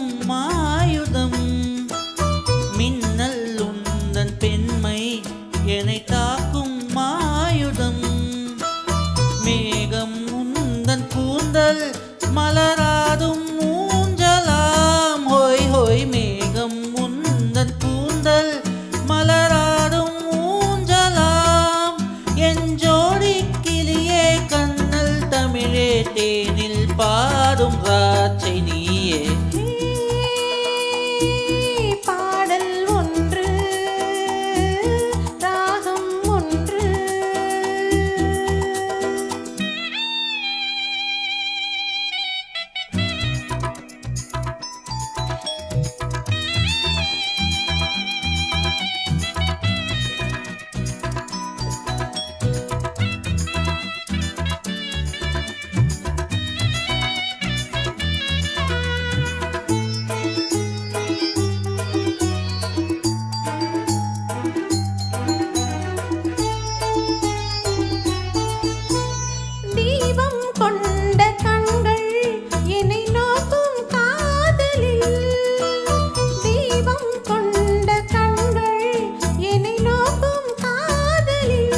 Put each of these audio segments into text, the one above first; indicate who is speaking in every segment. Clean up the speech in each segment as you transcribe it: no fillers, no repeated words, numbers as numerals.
Speaker 1: காக்கும் ஆயுதம். மின்னல் உந்தன் பெண்மை என்னை தாக்கும் ஆயுதம். மேகம் உந்தன் கூந்தல் மலராதும் ஊஞ்சலாம். ஹோய் ஹோய் மேகம் உந்தன் கூந்தல் மலராதும் ஊஞ்சலாம். என் ஜோடி கிளியே கண்ணல் தமிழே தேனில் பாடும் ராட்சை நீயே.
Speaker 2: பாடல் ஒன்று ராகம் ஒன்று. தீபம் கொண்ட கண்கள் என்னை நோக்கும் காதலில். தீபம் கொண்ட கண்கள் என்னை நோக்கும் காதலில்.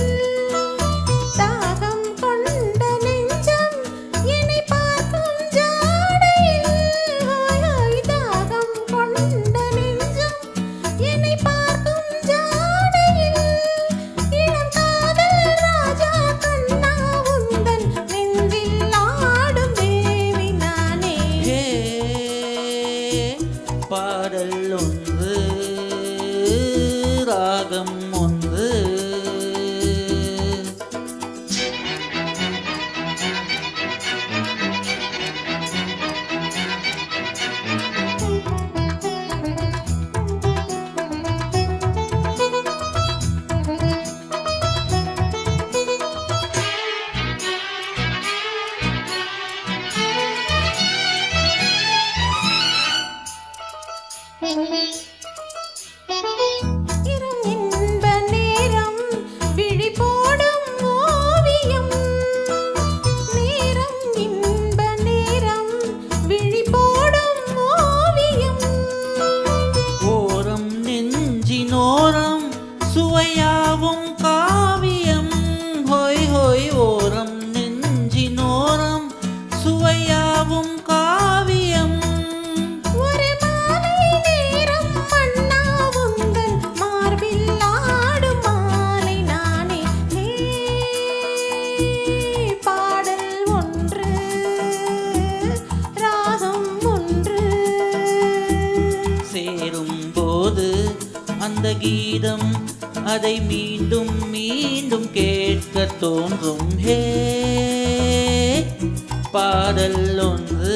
Speaker 2: தாகம் கொண்ட நெஞ்சம் என்னை பார்க்கும் ஜாடையில். தாகம் கொண்ட நெஞ்சம் என்னை பார்க்கும் ஜாடையில். இளம் காதல் ராஜா கண்ணா உந்தன் நெஞ்சில் ஆடும் தேவி நானே.
Speaker 1: ஹே, பாடல் ஒன்று ராகம் ஒன்று.
Speaker 2: இரும் இன்ப நேரம் விழி போடும் ஓவியம். நேரம் இன்ப நேரம் விழி போடும் ஓவியம்.
Speaker 1: ஓரம் நெஞ்சினோரம் சுவையாவும் காவியம். ஹோய் ஹோய் ஓரம் நெஞ்சினோரம் சுவையாவும் காவியம்.
Speaker 2: ஒரு மாலை நேரம் மன்னா உந்தன் மார்பில் ஆடும் மாலை நானே. பாடல் ஒன்று ராகம் ஒன்று.
Speaker 1: சேரும் போது அந்த கீதம் அதை மீண்டும் மீண்டும் கேட்க தோன்றும். ஹே, பாடல் ஒன்று